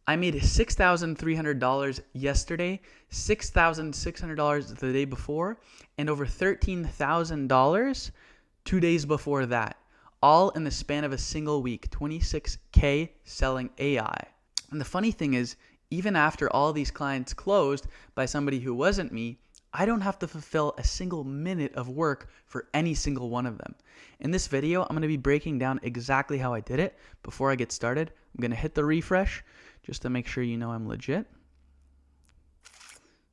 I made $6,300 yesterday, $6,600 the day before, and over $13,000 2 days before that. All in the span of a single week, 26K selling AI. And the funny thing is, even after all these clients closed by somebody who wasn't me, I don't have to fulfill a single minute of work for any single one of them. In this video, I'm going to be breaking down exactly how I did it. Before I get started, I'm going to hit the refresh just to make sure you know I'm legit.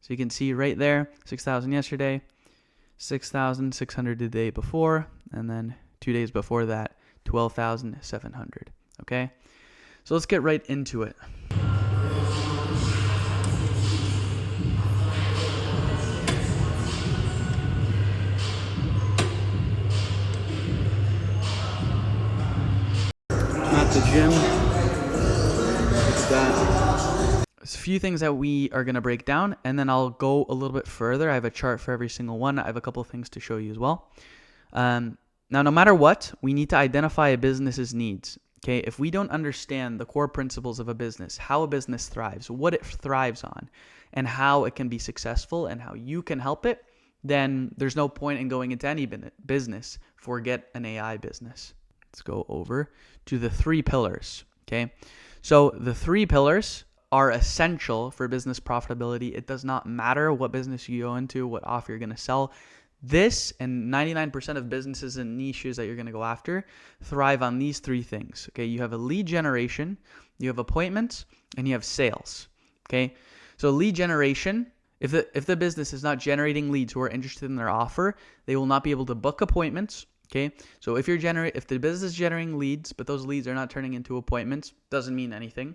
So you can see right there, 6,000 yesterday, 6,600 the day before, and then 2 days before that, 12,700. Okay? So let's get right into it. I'm at the gym. It's that. There's a few things that we are going to break down, and then I'll go a little bit further. I have a chart for every single one. I have a couple of things to show you as well. Now, no matter what, we need to identify a business's needs. Okay, if we don't understand the core principles of a business, how a business thrives, what it thrives on, and how it can be successful and how you can help it, then there's no point in going into any business. Forget an AI business. Let's go over to the 3 pillars. Okay, so the 3 pillars are essential for business profitability. It does not matter what business you go into, what offer you're going to sell. This and 99% of businesses and niches that you're going to go after thrive on these 3 things. Okay, you have a lead generation, you have appointments, and you have sales. Okay, so lead generation, if the business is not generating leads who are interested in their offer, they will not be able to book appointments. Okay, so if the business is generating leads, but those leads are not turning into appointments, doesn't mean anything.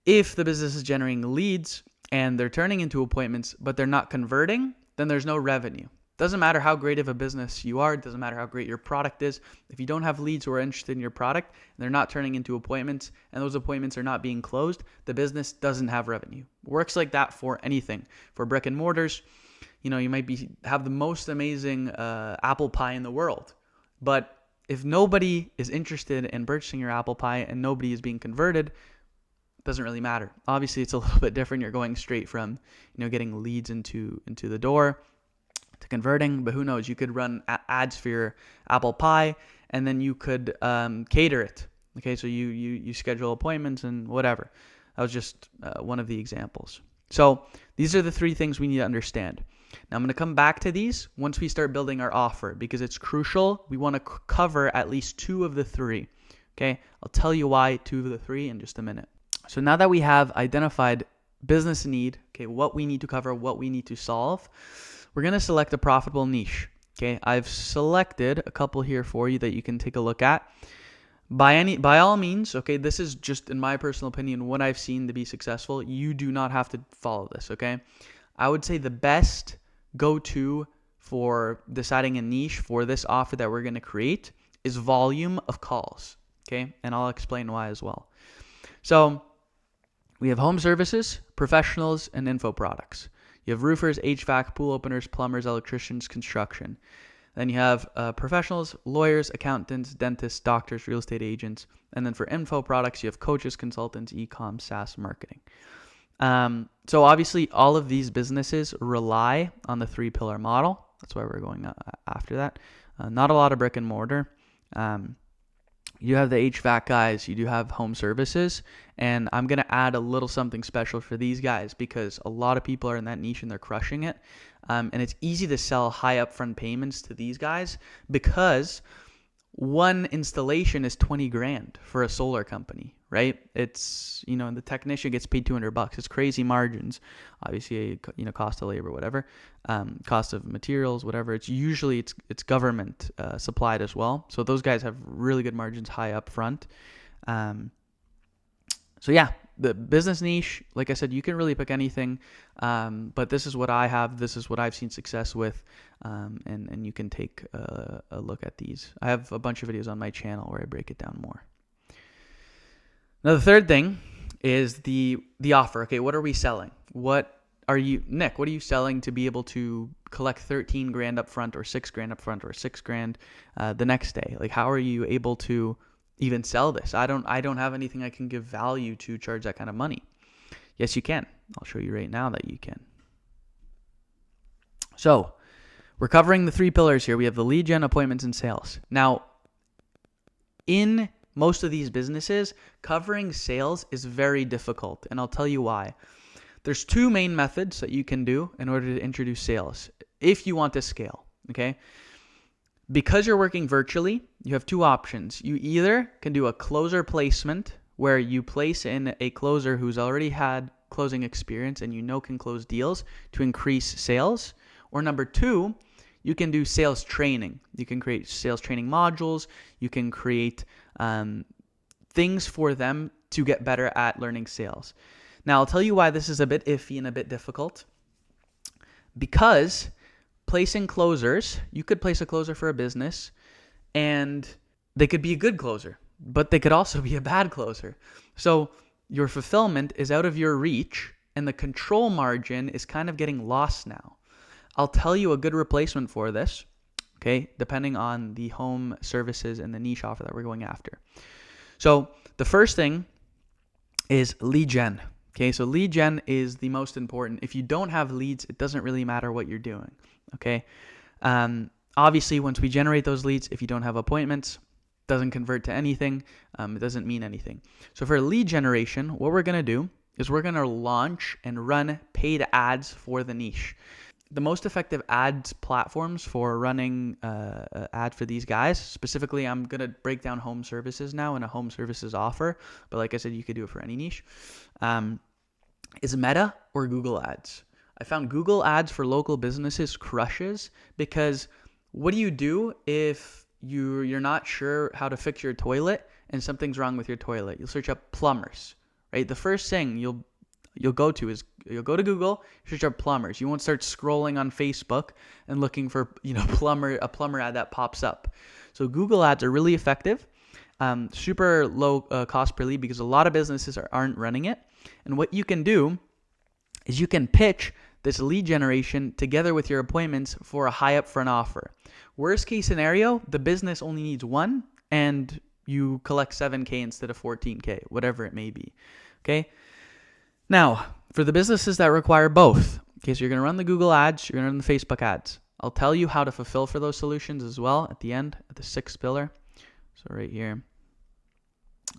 If the business is generating leads and they're turning into appointments, but they're not converting, then there's no revenue. Doesn't matter how great of a business you are. It doesn't matter how great your product is. If you don't have leads who are interested in your product and they're not turning into appointments and those appointments are not being closed, the business doesn't have revenue. Works like that for anything. For brick and mortars, you might have the most amazing apple pie in the world. But if nobody is interested in purchasing your apple pie and nobody is being converted, it doesn't really matter. Obviously, it's a little bit different. You're going straight from getting leads into the door to converting, but who knows? You could run ads for your apple pie, and then you could cater it. Okay, so you schedule appointments and whatever. That was just one of the examples. So these are the 3 things we need to understand. Now I'm going to come back to these once we start building our offer because it's crucial. We want to cover at least 2 of the 3. Okay, I'll tell you why 2 of the 3 in just a minute. So now that we have identified business need, okay, what we need to cover, what we need to solve, we're going to select a profitable niche. Okay, I've selected a couple here for you that you can take a look at. By all means, okay, this is just in my personal opinion what I've seen to be successful. You do not have to follow this, okay? I would say the best go-to for deciding a niche for this offer that we're going to create is volume of calls, okay? And I'll explain why as well. So we have home services, professionals, and info products. You have roofers, HVAC, pool openers, plumbers, electricians, construction. Then you have professionals, lawyers, accountants, dentists, doctors, real estate agents. And then for info products, you have coaches, consultants, e-com, SaaS, marketing. So obviously, all of these businesses rely on the 3-pillar model. That's why we're going after that. Not a lot of brick and mortar. You have the HVAC guys, you do have home services, and I'm going to add a little something special for these guys because a lot of people are in that niche and they're crushing it. And it's easy to sell high upfront payments to these guys because one installation is 20 grand for a solar company, right? It's, the technician gets paid $200. It's crazy margins. Obviously, cost of labor, whatever, cost of materials, whatever. It's usually it's government supplied as well. So those guys have really good margins high up front. So yeah, the business niche, like I said, you can really pick anything, but this is what I have. This is what I've seen success with, and you can take a look at these. I have a bunch of videos on my channel where I break it down more. Now, the third thing is the offer. Okay, what are we selling? Nick, what are you selling to be able to collect 13 grand up front or 6 grand up front or 6 grand the next day? Like, how are you able to even sell this. I don't have anything I can give value to charge that kind of money. Yes, you can. I'll show you right now that you can. So we're covering the 3 pillars here. We have the lead gen, appointments, and sales. Now, in most of these businesses, covering sales is very difficult, and I'll tell you why. There's 2 main methods that you can do in order to introduce sales if you want to scale, okay? Because you're working virtually, you have 2 options. You either can do a closer placement where you place in a closer who's already had closing experience and you know can close deals to increase sales. Or number 2, you can do sales training. You can create sales training modules. You can create things for them to get better at learning sales. Now, I'll tell you why this is a bit iffy and a bit difficult. Because placing closers, you could place a closer for a business and they could be a good closer, but they could also be a bad closer. So your fulfillment is out of your reach and the control margin is kind of getting lost now. I'll tell you a good replacement for this, okay, depending on the home services and the niche offer that we're going after. So the first thing is lead gen. Okay, so lead gen is the most important. If you don't have leads, it doesn't really matter what you're doing. Okay, obviously, once we generate those leads, if you don't have appointments, it doesn't convert to anything. It doesn't mean anything. So for lead generation, what we're gonna do is we're gonna launch and run paid ads for the niche. The most effective ads platforms for running ad for these guys, specifically, I'm going to break down home services now in a home services offer. But like I said, you could do it for any niche, is Meta or Google Ads. I found Google Ads for local businesses crushes because what do you do if you're not sure how to fix your toilet and something's wrong with your toilet? You'll search up plumbers, right? The first thing you'll go to Google, search up plumbers. You won't start scrolling on Facebook and looking for a plumber ad that pops up. So Google Ads are really effective, super low cost per lead because a lot of businesses aren't running it. And what you can do is you can pitch this lead generation together with your appointments for a high upfront offer. Worst case scenario, the business only needs 1 and you collect $7,000 instead of $14,000, whatever it may be. Okay. Now, for the businesses that require both, okay, so you're going to run the Google ads, you're going to run the Facebook ads. I'll tell you how to fulfill for those solutions as well at the end, at the 6th pillar. So right here,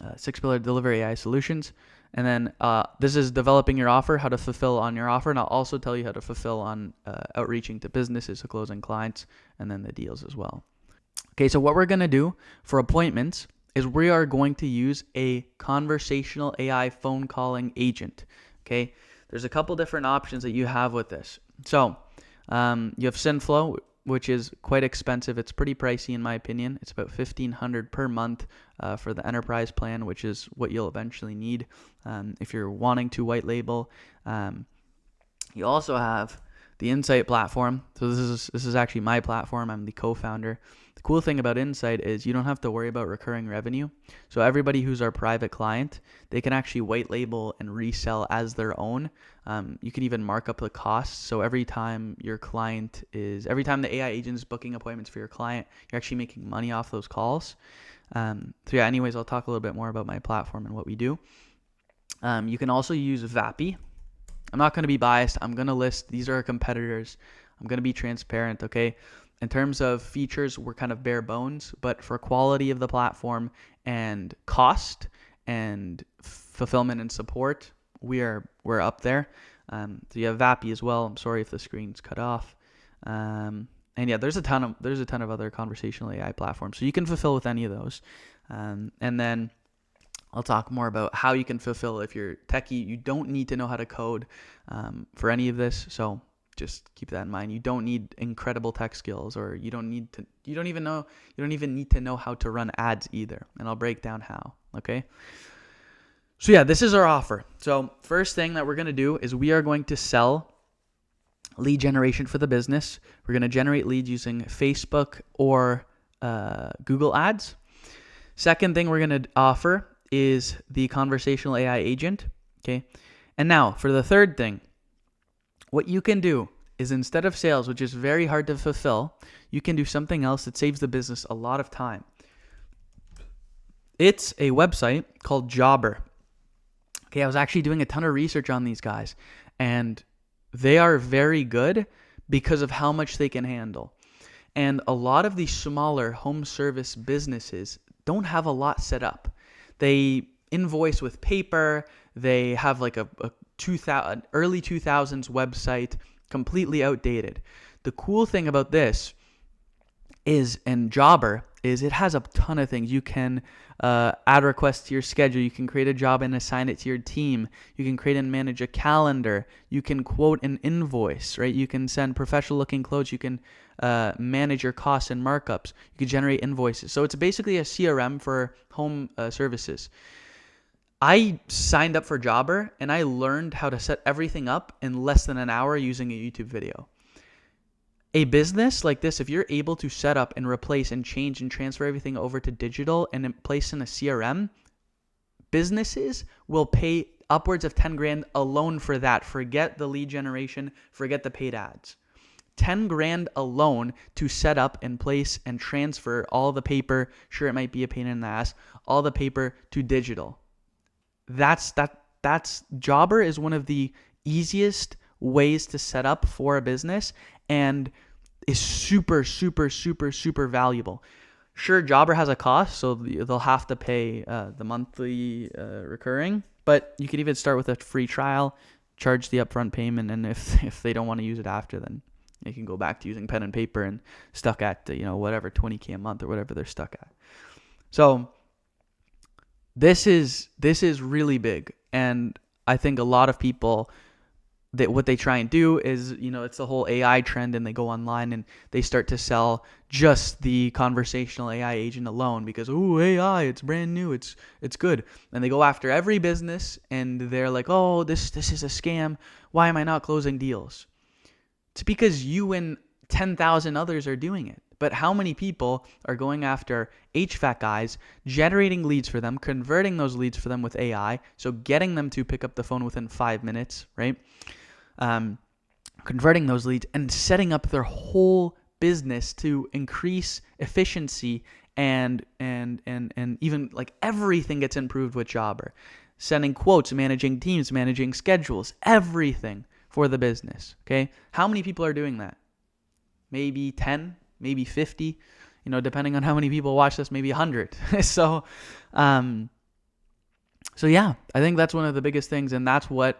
6th pillar, deliver AI solutions. And then this is developing your offer, how to fulfill on your offer. And I'll also tell you how to fulfill on outreaching to businesses, so closing clients, and then the deals as well. Okay, so what we're going to do for appointments is we are going to use a conversational AI phone calling agent. Okay, there's a couple different options that you have with this. So you have SynFlow, which is quite expensive. It's pretty pricey in my opinion. It's about $1,500 per month for the enterprise plan, which is what you'll eventually need if you're wanting to white label. You also have the Insight platform. So this is actually my platform. I'm the co-founder. The cool thing about Insight is you don't have to worry about recurring revenue. So everybody who's our private client, they can actually white label and resell as their own. You can even mark up the costs. So every time the AI agent is booking appointments for your client, you're actually making money off those calls. Anyways, I'll talk a little bit more about my platform and what we do. You can also use Vappy. I'm not going to be biased. I'm going to list, these are our competitors. I'm going to be transparent, okay? In terms of features, we're kind of bare bones, but for quality of the platform and cost and fulfillment and support, we're up there. So you have Vappy as well. I'm sorry if the screen's cut off. And yeah, there's a ton of other conversational AI platforms. So you can fulfill with any of those. And then I'll talk more about how you can fulfill if you're techie. You don't need to know how to code for any of this. So just keep that in mind. You don't need incredible tech skills, or you don't even need to know how to run ads either. And I'll break down how. Okay. So yeah, this is our offer. So first thing that we're going to do is we are going to sell lead generation for the business. We're going to generate leads using Facebook or Google Ads. Second thing we're going to offer is the conversational AI agent. Okay. And now for the third thing, what you can do is instead of sales, which is very hard to fulfill, you can do something else that saves the business a lot of time. It's a website called Jobber. Okay, I was actually doing a ton of research on these guys, and they are very good because of how much they can handle. And a lot of these smaller home service businesses don't have a lot set up. They invoice with paper. They have like a early 2000s website, completely outdated. The cool thing about this is, and Jobber is, it has a ton of things. You can add requests to your schedule. You can create a job and assign it to your team. You can create and manage a calendar. You can quote an invoice, right? You can send professional looking clothes. You can manage your costs and markups. You can generate invoices. So it's basically a CRM for home services. I signed up for Jobber and I learned how to set everything up in less than an hour using a YouTube video. A business like this, if you're able to set up and replace and change and transfer everything over to digital and place in a CRM, businesses will pay upwards of 10 grand alone for that. Forget the lead generation, forget the paid ads. 10 grand alone to set up and place and transfer all the paper. Sure, it might be a pain in the ass, all the paper to digital. That's Jobber is one of the easiest ways to set up for a business and is super, super, super, super valuable. Sure, Jobber has a cost, so they'll have to pay the monthly recurring, but you could even start with a free trial, charge the upfront payment, and if they don't want to use it after, then they can go back to using pen and paper and stuck at whatever, $20K a month or whatever they're stuck at. So this is really big, and I think a lot of people, that what they try and do is, it's the whole AI trend, and they go online and they start to sell just the conversational AI agent alone because, AI, it's brand new, it's good. And they go after every business and they're like, oh, this is a scam. Why am I not closing deals? It's because you and 10,000 others are doing it. But how many people are going after HVAC guys, generating leads for them, converting those leads for them with AI, so getting them to pick up the phone within 5 minutes, right? Converting those leads and setting up their whole business to increase efficiency and even like everything gets improved with Jobber. Sending quotes, managing teams, managing schedules, everything for the business. Okay, how many people are doing that? Maybe 10, maybe 50. Depending on how many people watch this, maybe 100. So yeah, I think that's one of the biggest things, and that's what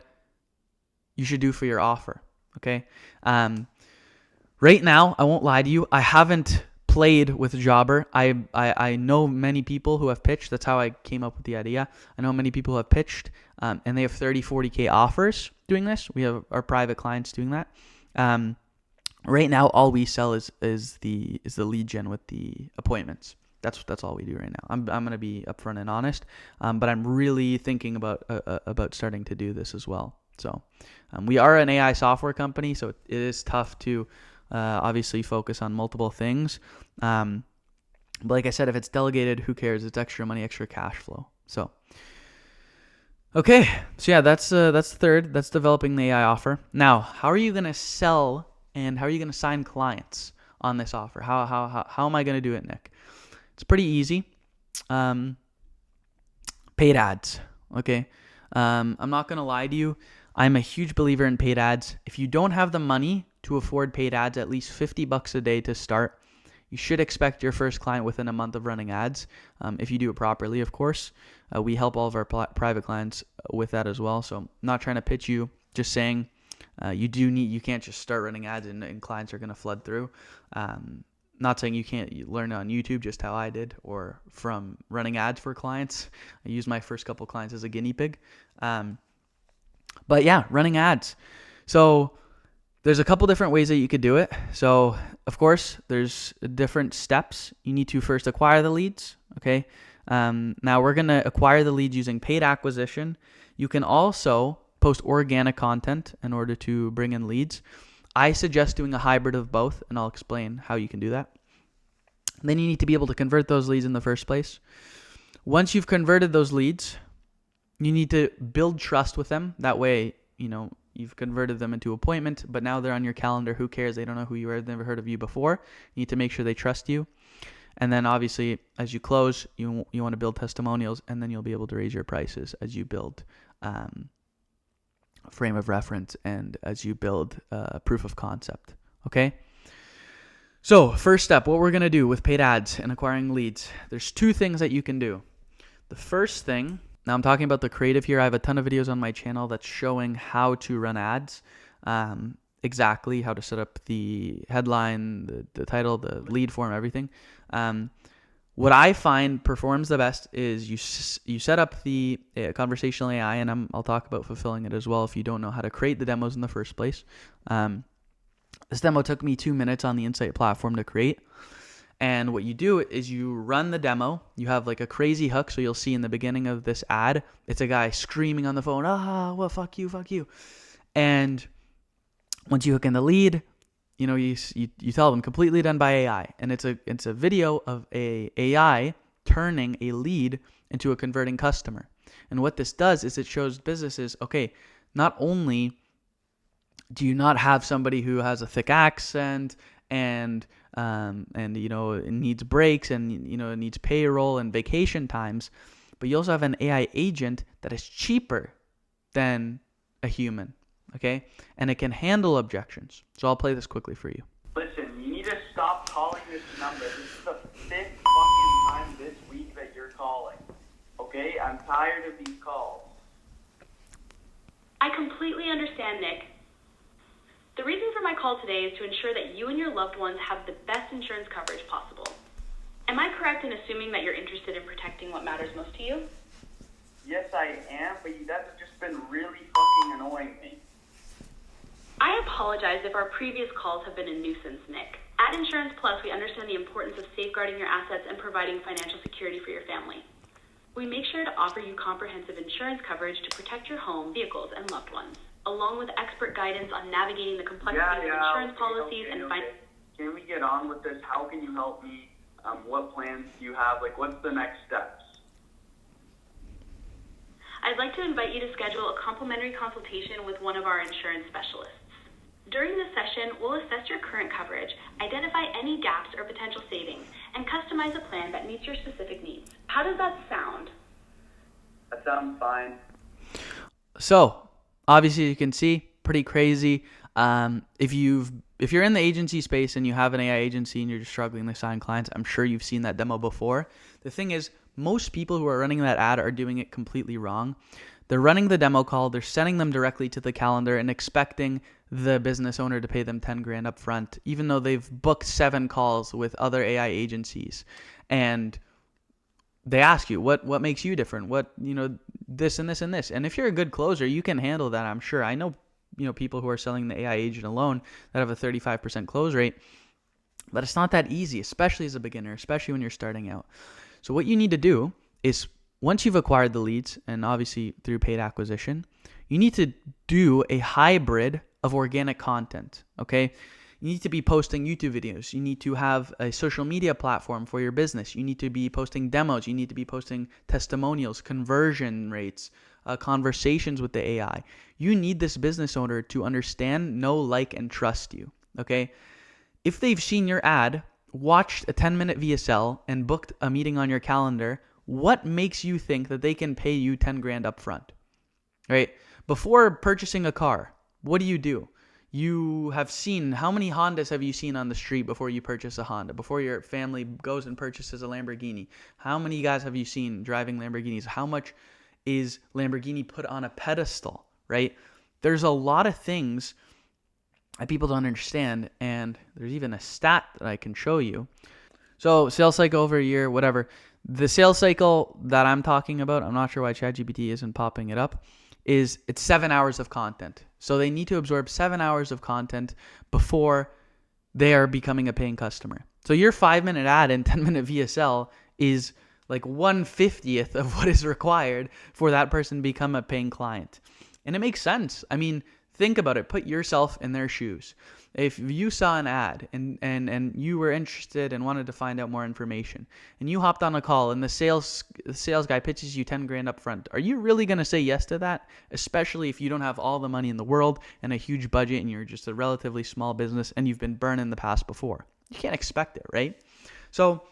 you should do for your offer. Okay. Right now, I won't lie to you, I haven't played with Jobber. I know many people who have pitched. That's how I came up with the idea. I know many people who have pitched, and they have 30, 40K offers doing this. We have our private clients doing that. Right now, all we sell is the lead gen with the appointments. That's all we do right now. I'm gonna be upfront and honest, but I'm really thinking about starting to do this as well. So we are an AI software company, so it is tough to obviously focus on multiple things. But like I said, if it's delegated, who cares? It's extra money, extra cash flow. So okay, so yeah, that's third. That's developing the AI offer. Now, how are you gonna sell and how are you gonna sign clients on this offer? How am I gonna do it, Nick? It's pretty easy. Paid ads. Okay. I'm not gonna lie to you. I'm a huge believer in paid ads. If you don't have the money to afford paid ads, at least $50 a day to start, you should expect your first client within a month of running ads. If you do it properly, of course. We help all of our private clients with that as well. So I'm not trying to pitch you, just saying you can't just start running ads and clients are going to flood through. Not saying you can't learn on YouTube, just how I did, or from running ads for clients. I used my first couple clients as a guinea pig. But yeah, running ads. So there's a couple different ways that you could do it. So of course, there's different steps. You need to first acquire the leads. Okay. Now we're going to acquire the leads using paid acquisition. You can also post organic content in order to bring in leads. I suggest doing a hybrid of both, and I'll explain how you can do that. Then you need to be able to convert those leads in the first place. Once you've converted those leads, you need to build trust with them. That way, you've converted them into appointment, but now they're on your calendar. Who cares? They don't know who you are. They've never heard of you before. You need to make sure they trust you. And then obviously as you close, you want to build testimonials, and then you'll be able to raise your prices as you build frame of reference and as you build proof of concept. Okay. So first step, what we're going to do with paid ads and acquiring leads, there's two things that you can do. The first thing, now I'm talking about the creative here. I have a ton of videos on my channel that's showing how to run ads, exactly how to set up the headline, the title, the lead form, everything. What I find performs the best is you set up the conversational AI, and I'll talk about fulfilling it as well if you don't know how to create the demos in the first place. This demo took me 2 minutes on the Insight platform to create. And what you do is you run the demo. You have like a crazy hook. So you'll see in the beginning of this ad, it's a guy screaming on the phone, well, fuck you, fuck you. And once you hook in the lead, you tell them completely done by AI. And it's a video of a AI turning a lead into a converting customer. And what this does is it shows businesses, okay, not only do you not have somebody who has a thick accent and it needs breaks and it needs payroll and vacation times, but you also have an AI agent that is cheaper than a human, okay? And it can handle objections. So I'll play this quickly for you. Listen, you need to stop calling this number. This is the 5th fucking time this week that you're calling. Okay? I'm tired of these calls. I completely understand, Nick. The reason for my call today is to ensure that you and your loved ones have the best insurance coverage possible. Am I correct in assuming that you're interested in protecting what matters most to you? Yes, I am, but you guys have just been really fucking annoying me. I apologize if our previous calls have been a nuisance, Nick. At Insurance Plus, we understand the importance of safeguarding your assets and providing financial security for your family. We make sure to offer you comprehensive insurance coverage to protect your home, vehicles, and loved ones, along with expert guidance on navigating the complexities of insurance policies and Can we get on with this? How can you help me? What plans do you have? Like, what's the next steps? I'd like to invite you to schedule a complimentary consultation with one of our insurance specialists. During this session, we'll assess your current coverage, identify any gaps or potential savings, and customize a plan that meets your specific needs. How does that sound? That sounds fine. So, obviously you can see, pretty crazy. If you're in the agency space and you have an AI agency and you're just struggling to sign clients, I'm sure you've seen that demo before. The thing is, most people who are running that ad are doing it completely wrong. They're running the demo call, they're sending them directly to the calendar and expecting the business owner to pay them 10 grand up front, even though they've booked 7 calls with other AI agencies. And they ask you, what makes you different? What, this and this and this. And if you're a good closer, you can handle that, I'm sure. I know, people who are selling the AI agent alone that have a 35% close rate, but it's not that easy, especially as a beginner, especially when you're starting out. So what you need to do is, once you've acquired the leads, and obviously through paid acquisition, you need to do a hybrid of organic content, okay? You need to be posting YouTube videos. You need to have a social media platform for your business. You need to be posting demos. You need to be posting testimonials, conversion rates, conversations with the AI. You need this business owner to understand, know, like, and trust you, okay? If they've seen your ad, watched a 10-minute VSL, and booked a meeting on your calendar, what makes you think that they can pay you 10 grand up front, right? Before purchasing a car, what do? You have seen, how many Hondas have you seen on the street before you purchase a Honda? Before your family goes and purchases a Lamborghini? How many guys have you seen driving Lamborghinis? How much is Lamborghini put on a pedestal, right? There's a lot of things that people don't understand, and there's even a stat that I can show you. So sales cycle over a year, whatever. The sales cycle that I'm talking about, I'm not sure why ChatGPT isn't popping it up, it's 7 hours of content. So they need to absorb 7 hours of content before they are becoming a paying customer. So your 5-minute ad and 10-minute VSL is like 1/50th of what is required for that person to become a paying client. And it makes sense. I mean, think about it. Put yourself in their shoes. If you saw an ad and you were interested and wanted to find out more information, and you hopped on a call and the sales guy pitches you 10 grand up front, are you really going to say yes to that? Especially if you don't have all the money in the world and a huge budget and you're just a relatively small business and you've been burned in the past before. You can't expect it, right? So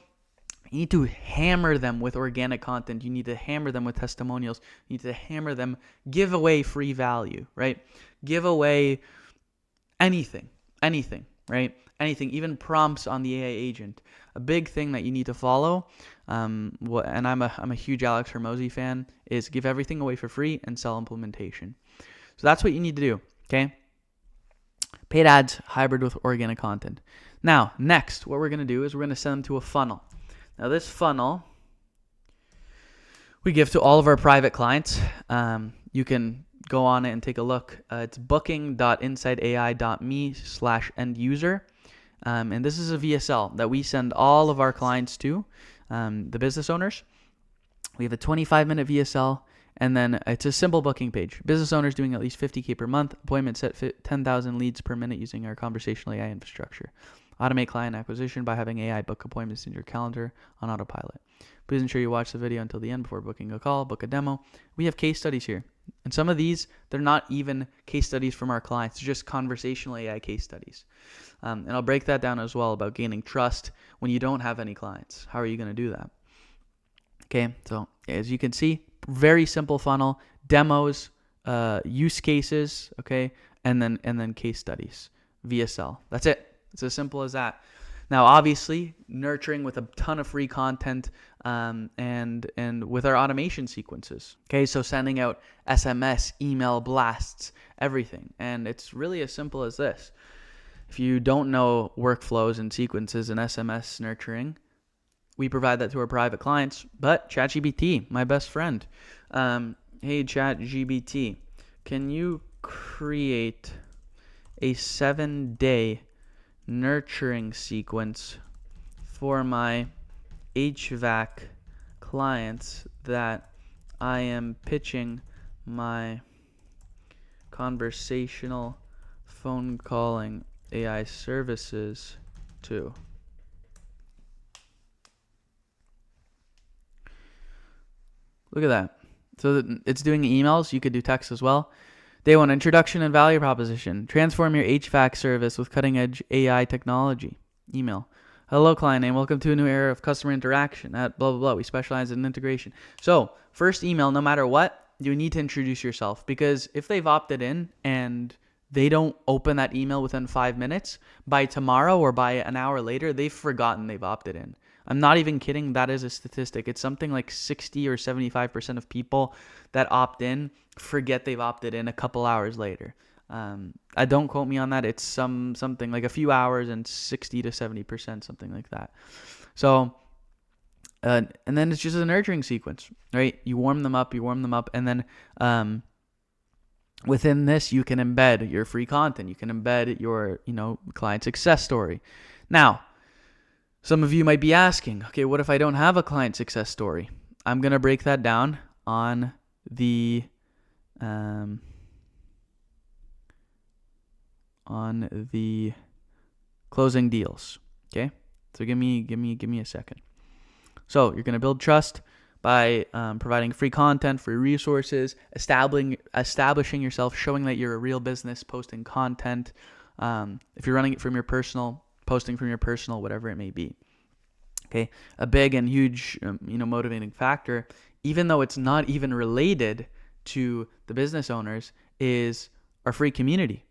You need to hammer them with organic content. You need to hammer them with testimonials. You need to hammer them, give away free value, right? Give away anything, right? Anything, even prompts on the AI agent. A big thing that you need to follow, and I'm a huge Alex Hormozi fan, is give everything away for free and sell implementation. So that's what you need to do, okay? Paid ads, hybrid with organic content. Now, next, what we're going to do is we're going to send them to a funnel. Now, this funnel we give to all of our private clients. You can go on it and take a look. It's booking.insideai.me/end user. And this is a VSL that we send all of our clients to, the business owners. We have a 25-minute VSL, and then it's a simple booking page. Business owners doing at least $50K per month. Appointment set 10,000 leads per minute using our conversational AI infrastructure. Automate client acquisition by having AI book appointments in your calendar on autopilot. Please ensure you watch the video until the end before booking a call, book a demo. We have case studies here. And some of these, they're not even case studies from our clients. They're just conversational AI case studies. And I'll break that down as well about gaining trust when you don't have any clients. How are you going to do that? Okay, so as you can see, very simple funnel, demos, use cases, okay, and then case studies, VSL. That's it. It's as simple as that. Now, obviously, nurturing with a ton of free content and with our automation sequences. Okay, so sending out SMS, email blasts, everything. And it's really as simple as this. If you don't know workflows and sequences and SMS nurturing, we provide that to our private clients. But ChatGPT, my best friend. Hey, ChatGPT, can you create a 7-day nurturing sequence for my HVAC clients that I am pitching my conversational phone calling AI services to? Look at that. So it's doing emails. You could do text as well. Day 1, introduction and value proposition. Transform your HVAC service with cutting-edge AI technology. Email. Hello, client name. Welcome to a new era of customer interaction at blah, blah, blah. We specialize in integration. So first email, no matter what, you need to introduce yourself, because if they've opted in and they don't open that email within 5 minutes, by tomorrow or by an hour later, they've forgotten they've opted in. I'm not even kidding. That is a statistic. It's something like 60 or 75% of people that opt in forget they've opted in a couple hours later. I don't quote me on that. It's something like a few hours and 60 to 70%, something like that. So, and then it's just a nurturing sequence, right? You warm them up, and then within this, you can embed your free content. You can embed your, client success story. Now, some of you might be asking, okay, what if I don't have a client success story? I'm going to break that down on the closing deals. Okay, so give me a second. So you're going to build trust by providing free content, free resources, establishing yourself, showing that you're a real business, posting content. If you're running it from your personal, posting from your personal, whatever it may be. Okay, a big and huge, motivating factor, even though it's not even related to the business owners, is our free community.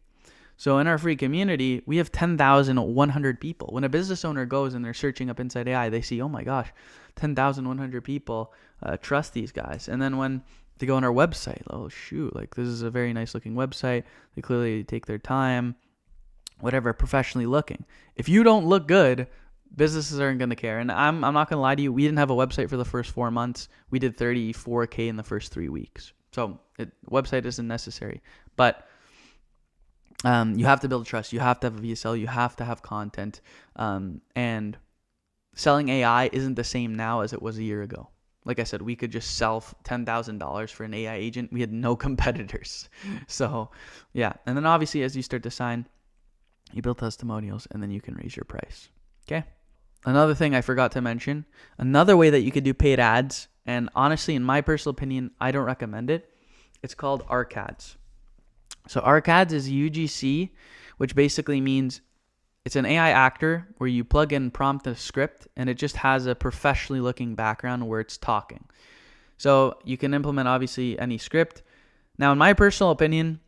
So in our free community, we have 10,100 people. When a business owner goes and they're searching up Inside AI, they see, oh my gosh, 10,100 people trust these guys. And then when they go on our website, oh shoot, like this is a very nice looking website. They clearly take their time, whatever, professionally looking. If you don't look good, businesses aren't going to care. And I'm not going to lie to you. We didn't have a website for the first 4 months. We did 34K in the first 3 weeks. So website isn't necessary. But you have to build trust. You have to have a VSL. You have to have content. And selling AI isn't the same now as it was a year ago. Like I said, we could just sell $10,000 for an AI agent. We had no competitors. So, yeah. And then obviously, as you start to sign, you build testimonials, and then you can raise your price. Okay? Another thing I forgot to mention, another way that you could do paid ads, and honestly, in my personal opinion, I don't recommend it. It's called ARC ads. So ARC ads is UGC, which basically means It's an AI actor where you plug in prompt a script and it just has a professionally looking background where it's talking. So you can implement obviously any script. Now, in my personal opinion,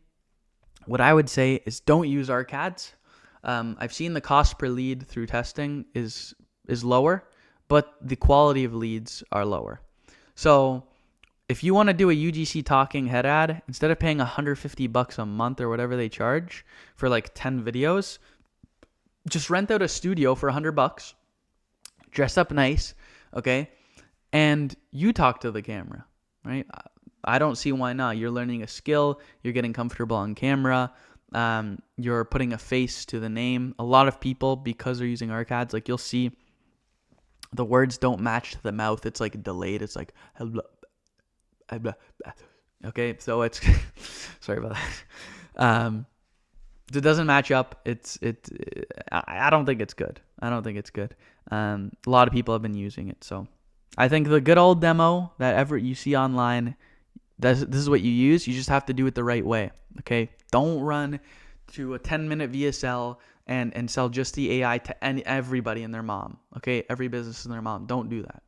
what I would say is don't use ARCADS. I've seen the cost per lead through testing is lower, but the quality of leads are lower. So if you want to do a UGC talking head ad, instead of paying $150 a month or whatever they charge for like 10 videos, just rent out a studio for $100, dress up nice, okay? And you talk to the camera, right? I don't see why not. You're learning a skill. You're getting comfortable on camera. You're putting a face to the name. A lot of people, because they're using ARCADS, like you'll see the words don't match to the mouth. It's like delayed. It's like, okay, so it's, sorry about that. It doesn't match up. I don't think it's good. A lot of people have been using it. So I think the good old demo that you see online, this is what you use. You just have to do it the right way. Okay. Don't run to a 10-minute VSL and sell just the AI to everybody and their mom. Okay. Every business and their mom. Don't do that.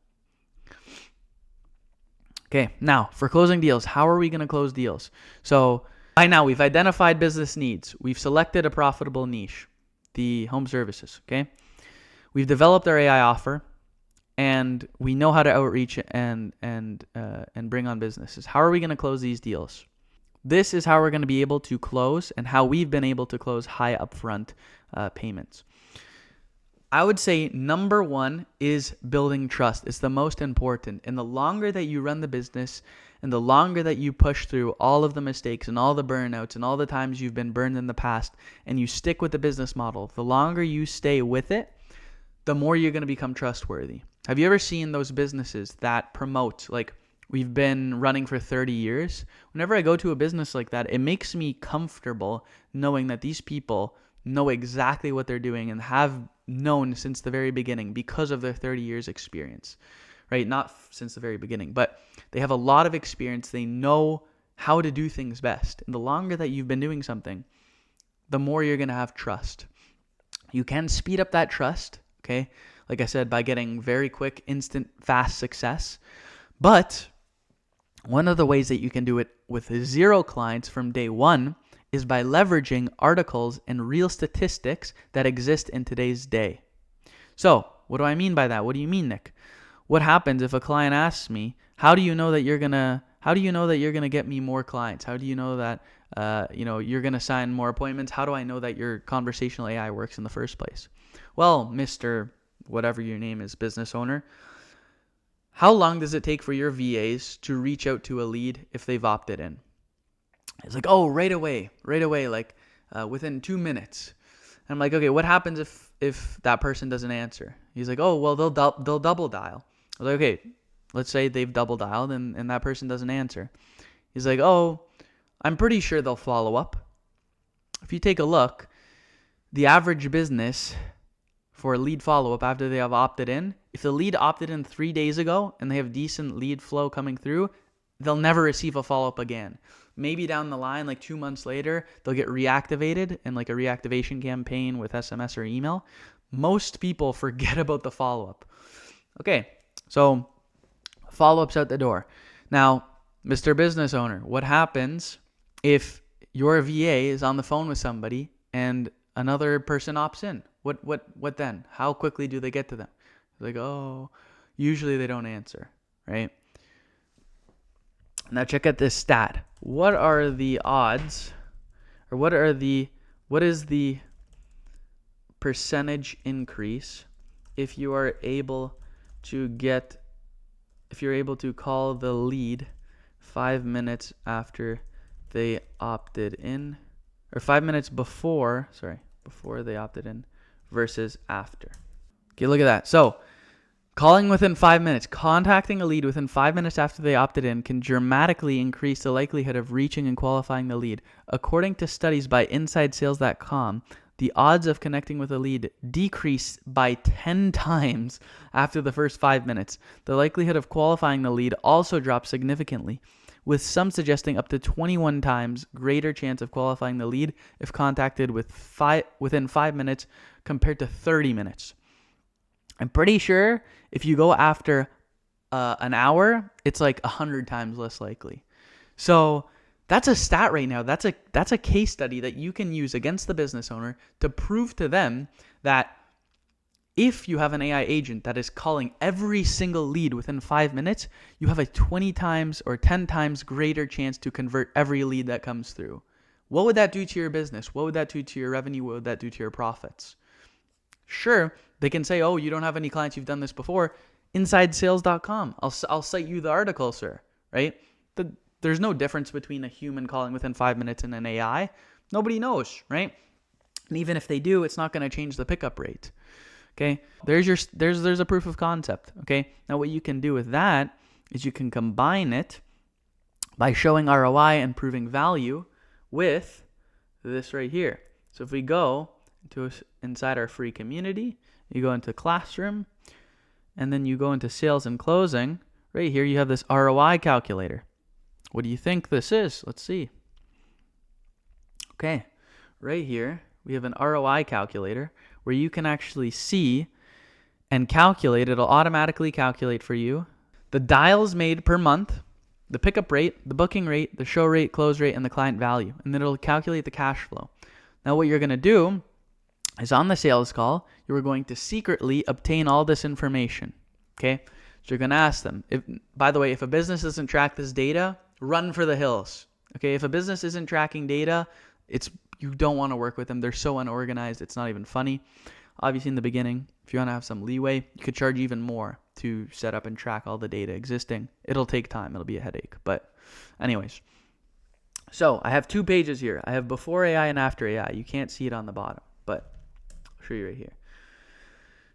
Okay. Now for closing deals, how are we going to close deals? So by now we've identified business needs. We've selected a profitable niche, the home services. Okay. We've developed our AI offer. And we know how to outreach and bring on businesses. How are we going to close these deals? This is how we're going to be able to close and how we've been able to close high upfront payments. I would say number one is building trust. It's the most important. And the longer that you run the business and the longer that you push through all of the mistakes and all the burnouts and all the times you've been burned in the past and you stick with the business model, the longer you stay with it, the more you're going to become trustworthy. Have you ever seen those businesses that promote, like we've been running for 30 years? Whenever I go to a business like that, it makes me comfortable knowing that these people know exactly what they're doing and have known since the very beginning because of their 30 years experience, right? Not since the very beginning, but they have a lot of experience. They know how to do things best. And the longer that you've been doing something, the more you're going to have trust. You can speed up that trust, okay? Like I said, by getting very quick, instant, fast success. But one of the ways that you can do it with 0 clients from day one is by leveraging articles and real statistics that exist in today's day. So what do I mean by that? What do you mean, Nick? What happens if a client asks me, how do you know that you're gonna get me more clients? How do you know that you're gonna sign more appointments? How do I know that your conversational AI works in the first place? Well, Mr. whatever your name is, business owner, how long does it take for your VAs to reach out to a lead if they've opted in? It's like, oh, right away, like within 2 minutes. And I'm like, okay, what happens if that person doesn't answer? He's like, oh, well, they'll double dial. I was like, okay, let's say they've double dialed and that person doesn't answer. He's like, oh, I'm pretty sure they'll follow up. If you take a look, the average business for a lead follow-up after they have opted in, if the lead opted in 3 days ago and they have decent lead flow coming through, they'll never receive a follow-up again. Maybe down the line, like 2 months later, they'll get reactivated in like a reactivation campaign with SMS or email. Most people forget about the follow-up. Okay, so follow-up's out the door. Now, Mr. Business Owner, what happens if your VA is on the phone with somebody and another person opts in? What then? How quickly do they get to them? Like, oh, usually they don't answer, right? Now check out this stat. What are the odds, or what is the percentage increase if you're able to call the lead 5 minutes after they opted in, or 5 minutes before they opted in versus after? Okay, look at that. So calling within 5 minutes, contacting a lead within 5 minutes after they opted in can dramatically increase the likelihood of reaching and qualifying the lead. According to studies by InsideSales.com, the odds of connecting with a lead decrease by 10 times after the first 5 minutes. The likelihood of qualifying the lead also drops significantly. with some suggesting up to 21 times greater chance of qualifying the lead if contacted within 5 minutes compared to 30 minutes. I'm pretty sure if you go after an hour, it's like 100 times less likely. So that's a stat right now. That's a case study that you can use against the business owner to prove to them that if you have an AI agent that is calling every single lead within 5 minutes, you have a 20 times or 10 times greater chance to convert every lead that comes through. What would that do to your business? What would that do to your revenue? What would that do to your profits? Sure, they can say, oh, you don't have any clients, you've done this before. InsideSales.com. I'll cite you the article, sir, right? There's no difference between a human calling within 5 minutes and an AI. Nobody knows, right? And even if they do, it's not going to change the pickup rate. Okay, there's a proof of concept. Okay, now what you can do with that is you can combine it by showing ROI and proving value with this right here. So if we go to inside our free community, you go into Classroom, and then you go into Sales and Closing. Right here, you have this ROI calculator. What do you think this is? Let's see. Okay, right here, we have an ROI calculator where you can actually see and calculate. It'll automatically calculate for you the dials made per month, the pickup rate, the booking rate, the show rate, close rate, and the client value. And then it'll calculate the cash flow. Now what you're going to do is on the sales call, you're going to secretly obtain all this information. Okay? So you're going to ask them. By the way, if a business doesn't track this data, run for the hills. Okay? If a business isn't tracking data, you don't want to work with them. They're so unorganized. It's not even funny. Obviously, in the beginning, if you want to have some leeway, you could charge even more to set up and track all the data existing. It'll take time. It'll be a headache. But anyways, so I have 2 pages here. I have before AI and after AI. You can't see it on the bottom, but I'll show you right here.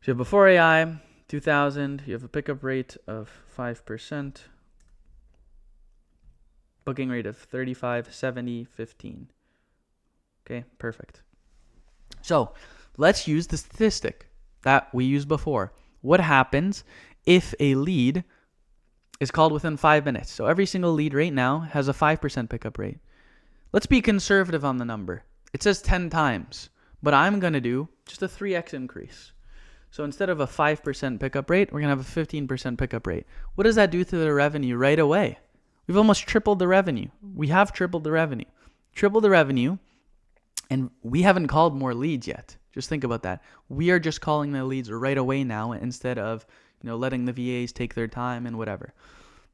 So you have before AI, 2000. You have a pickup rate of 5%. Booking rate of 35, 70, 15. Okay, perfect. So let's use the statistic that we used before. What happens if a lead is called within 5 minutes? So every single lead right now has a 5% pickup rate. Let's be conservative on the number. It says 10 times, but I'm going to do just a 3x increase. So instead of a 5% pickup rate, we're going to have a 15% pickup rate. What does that do to the revenue right away? We've almost tripled the revenue. We have tripled the revenue. Triple the revenue. And we haven't called more leads yet. Just think about that. We are just calling the leads right away now instead of, letting the VAs take their time and whatever.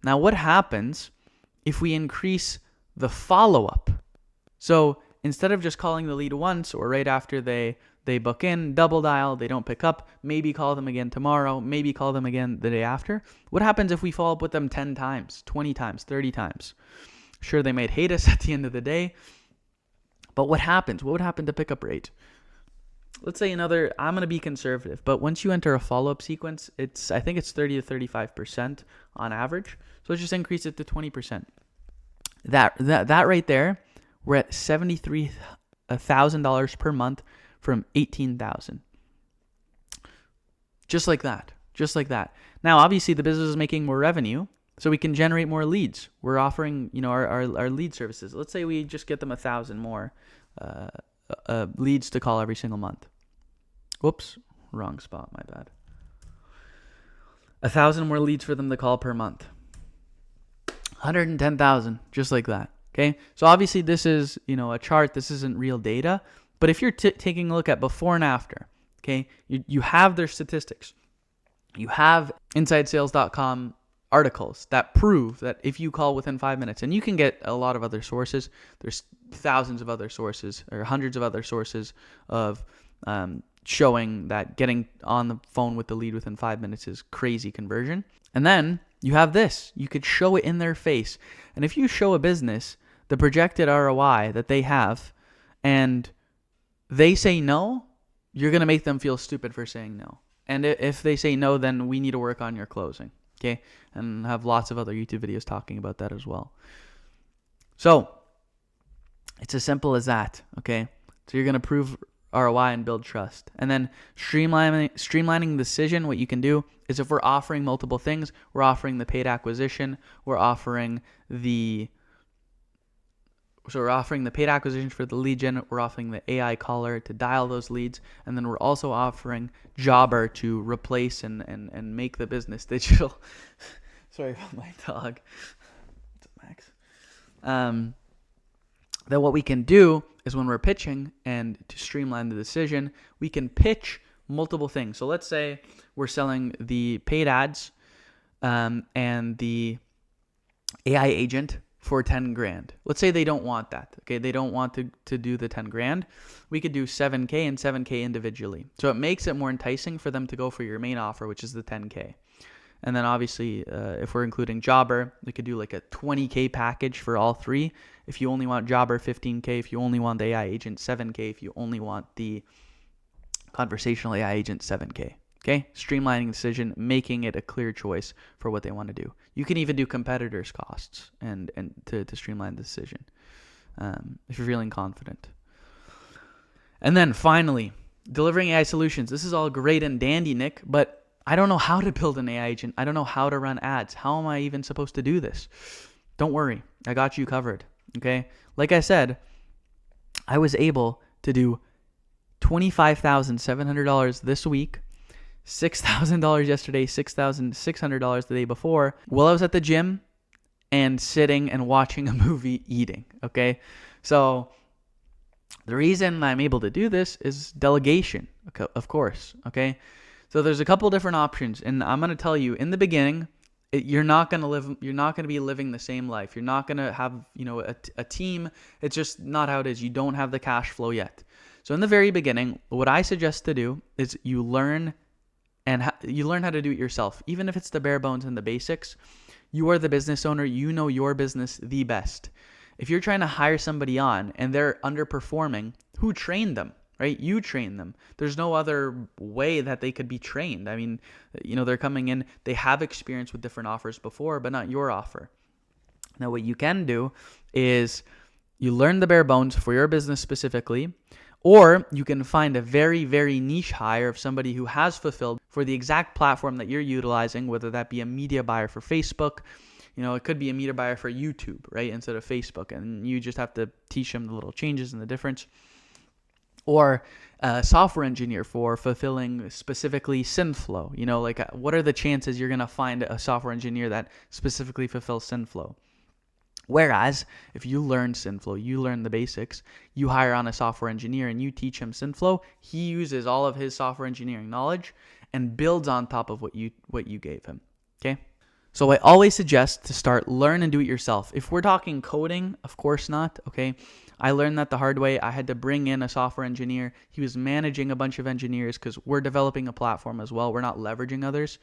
Now, what happens if we increase the follow-up? So instead of just calling the lead once or right after they book in, double dial, they don't pick up, maybe call them again tomorrow, maybe call them again the day after. What happens if we follow up with them 10 times, 20 times, 30 times? Sure, they might hate us at the end of the day. But what happens? What would happen to pickup rate? Let's say I'm going to be conservative, but once you enter a follow-up sequence, I think it's 30 to 35% on average. So let's just increase it to 20%. That right there, we're at $73,000 per month from $18,000. Just like that. Now, obviously, the business is making more revenue, so we can generate more leads. We're offering, our lead services. Let's say we just get them 1,000 more leads to call every single month. Whoops, wrong spot, my bad. 1,000 more leads for them to call per month. 110,000, just like that. Okay, so obviously this is, a chart. This isn't real data. But if you're taking a look at before and after, okay, you have their statistics. You have InsideSales.com articles that prove that if you call within 5 minutes, and you can get a lot of other sources, there's thousands of other sources or hundreds of other sources of showing that getting on the phone with the lead within 5 minutes is crazy conversion. And then you have this. You could show it in their face. And if you show a business the projected ROI that they have and they say no, you're going to make them feel stupid for saying no. And if they say no, then we need to work on your closing. Okay, and have lots of other YouTube videos talking about that as well. So it's as simple as that. Okay, so you're going to prove ROI and build trust. And then streamlining the decision, what you can do is if we're offering multiple things, we're offering the paid acquisition, we're offering the paid acquisition for the lead gen, we're offering the AI caller to dial those leads, and then we're also offering Jobber to replace and make the business digital. Sorry about my dog. What's up, Max? Then what we can do is when we're pitching and to streamline the decision, we can pitch multiple things. So let's say we're selling the paid ads and the AI agent for 10 grand. Let's say they don't want that. Okay, they don't want to do the 10 grand. We could do 7K and 7K individually. So it makes it more enticing for them to go for your main offer, which is the 10K. And then obviously, if we're including Jobber, we could do like a 20K package for all three. If you only want Jobber, 15K. If you only want the AI agent, 7K. If you only want the conversational AI agent, 7K. Okay, streamlining decision, making it a clear choice for what they want to do. You can even do competitors' costs and to streamline the decision if you're feeling confident. And then finally, delivering AI solutions. This is all great and dandy, Nick, but I don't know how to build an AI agent. I don't know how to run ads. How am I even supposed to do this? Don't worry, I got you covered. Okay, like I said, I was able to do $25,700 this week. $6,000 yesterday, $6,600 the day before, while I was at the gym and sitting and watching a movie eating, okay? So the reason I'm able to do this is delegation, of course, okay? So there's a couple different options, and I'm going to tell you, in the beginning, you're not going to be living the same life. You're not going to have, a team. It's just not how it is. You don't have the cash flow yet. So in the very beginning, what I suggest to do is you learn how to do it yourself. Even if it's the bare bones and the basics, you are the business owner. You know your business the best. If you're trying to hire somebody on and they're underperforming, who trained them, right? You train them. There's no other way that they could be trained. I mean, they're coming in, they have experience with different offers before, but not your offer. Now, what you can do is you learn the bare bones for your business specifically, or you can find a very, very niche hire of somebody who has fulfilled for the exact platform that you're utilizing, whether that be a media buyer for Facebook. It could be a media buyer for YouTube, right, instead of Facebook. And you just have to teach them the little changes and the difference. Or a software engineer for fulfilling specifically SynFlow. What are the chances you're going to find a software engineer that specifically fulfills SynFlow? Whereas if you learn SynFlow, you learn the basics, you hire on a software engineer and you teach him SynFlow, he uses all of his software engineering knowledge and builds on top of what you gave him. Okay? So I always suggest to start learn and do it yourself. If we're talking coding, of course not. Okay? I learned that the hard way. I had to bring in a software engineer. He was managing a bunch of engineers because we're developing a platform as well. We're not leveraging others.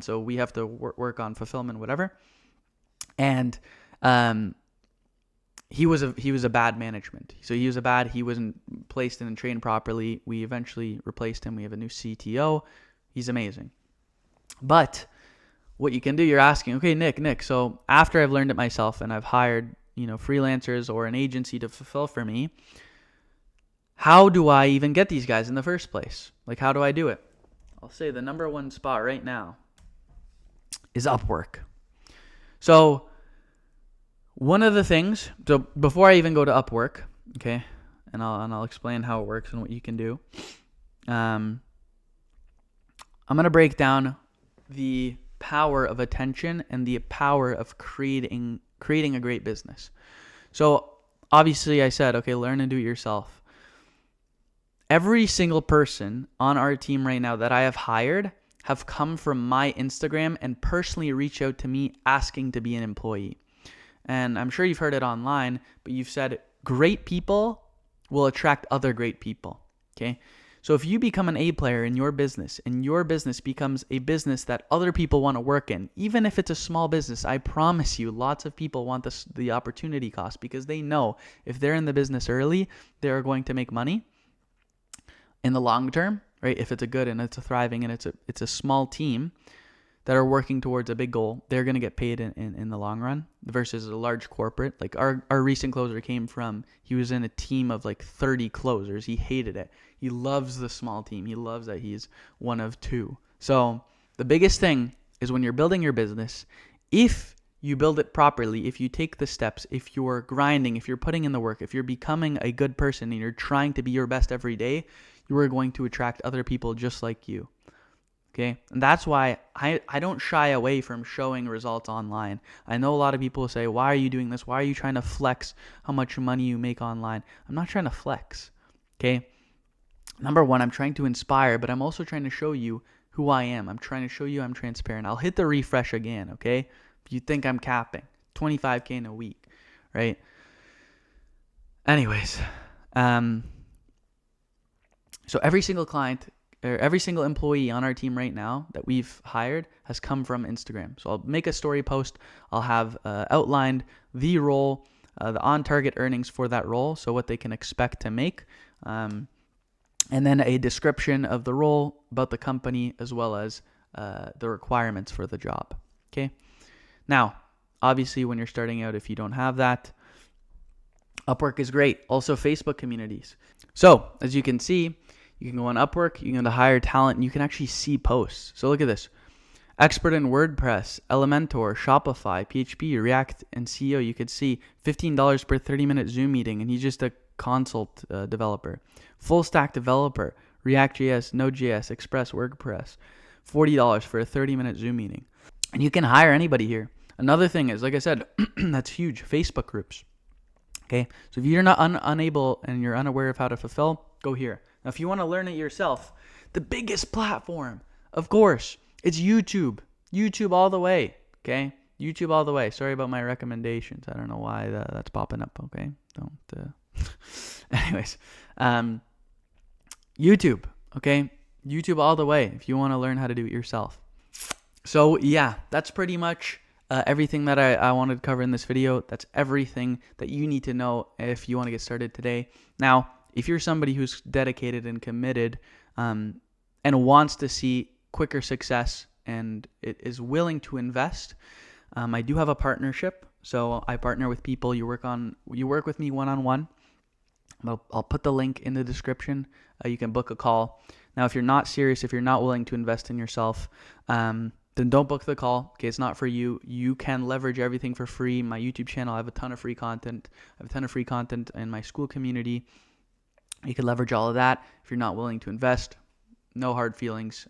So we have to work on fulfillment, whatever. And he was a bad management. So he wasn't placed in and trained properly. We eventually replaced him. We have a new CTO. He's amazing. But what you can do, you're asking, okay, Nick, so after I've learned it myself and I've hired, freelancers or an agency to fulfill for me, how do I even get these guys in the first place? How do I do it? I'll say the number one spot right now is Upwork. So one of the things, so before I even go to Upwork, okay, and I'll explain how it works and what you can do, I'm going to break down the power of attention and the power of creating a great business. So obviously I said, okay, learn and do it yourself. Every single person on our team right now that I have hired have come from my Instagram and personally reached out to me asking to be an employee. And I'm sure you've heard it online, but you've said great people will attract other great people. Okay? So if you become an A player in your business and your business becomes a business that other people want to work in, even if it's a small business, I promise you lots of people want the opportunity cost because they know if they're in the business early, they're going to make money in the long term, right? If it's a good and it's a thriving and it's a small team, that are working towards a big goal, they're going to get paid in the long run versus a large corporate. Like our recent closer came from, he was in a team of like 30 closers. He hated it. He loves the small team. He loves that he's one of two. So the biggest thing is when you're building your business, if you build it properly, if you take the steps, if you're grinding, if you're putting in the work, if you're becoming a good person and you're trying to be your best every day, you are going to attract other people just like you. Okay? And that's why I don't shy away from showing results online. I know a lot of people say, why are you doing this? Why are you trying to flex how much money you make online? I'm not trying to flex. Okay? Number one, I'm trying to inspire, but I'm also trying to show you who I am. I'm trying to show you I'm transparent. I'll hit the refresh again, okay? If you think I'm capping, 25K in a week, right? Anyways, so every single client or every single employee on our team right now that we've hired has come from Instagram. So I'll make a story post. I'll have outlined the role, the on-target earnings for that role, so what they can expect to make, and then a description of the role, about the company, as well as the requirements for the job. Okay. Now, obviously, when you're starting out, if you don't have that, Upwork is great. Also, Facebook communities. So, as you can see, you can go on Upwork, you can go to Hire Talent, and you can actually see posts. So look at this. Expert in WordPress, Elementor, Shopify, PHP, React, and SEO. You could see $15 per 30-minute Zoom meeting, and he's just a consult developer. Full stack developer, React.js, Node.js, Express, WordPress. $40 for a 30-minute Zoom meeting. And you can hire anybody here. Another thing is, like I said, that's huge, Facebook groups. Okay, so if you're not unable and you're unaware of how to fulfill, go here. Now, if you want to learn it yourself, the biggest platform, of course, it's YouTube. YouTube all the way, okay? YouTube all the way. Sorry about my recommendations. I don't know why that's popping up, okay? Don't. Anyways, YouTube, okay? YouTube all the way if you want to learn how to do it yourself. So, yeah, that's pretty much everything that I wanted to cover in this video. That's everything that you need to know if you want to get started today. Now, if you're somebody who's dedicated and committed and wants to see quicker success and is willing to invest, I do have a partnership. So I partner with people. You work with me one-on-one. I'll put the link in the description. You can book a call. Now, if you're not serious, if you're not willing to invest in yourself, then don't book the call. Okay, it's not for you. You can leverage everything for free. My YouTube channel, I have a ton of free content. I have a ton of free content in my school community. You can leverage all of that. If you're not willing to invest, no hard feelings.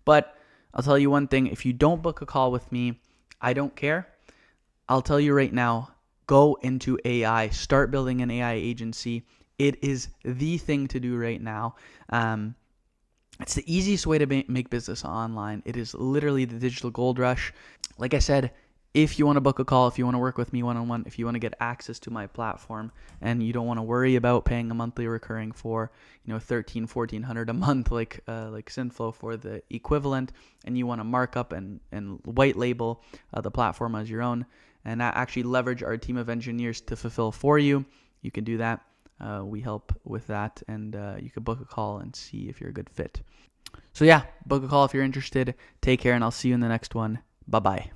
But I'll tell you one thing. If you don't book a call with me, I don't care. I'll tell you right now, go into AI. Start building an AI agency. It is the thing to do right now. It's the easiest way to make business online. It is literally the digital gold rush. Like I said, if you want to book a call, if you want to work with me one-on-one, if you want to get access to my platform and you don't want to worry about paying a monthly recurring for, $1,300-$1,400 a month like Synflow for the equivalent, and you want to mark up and white label the platform as your own and actually leverage our team of engineers to fulfill for you, you can do that. We help with that, and you can book a call and see if you're a good fit. So yeah, book a call if you're interested. Take care, and I'll see you in the next one. Bye-bye.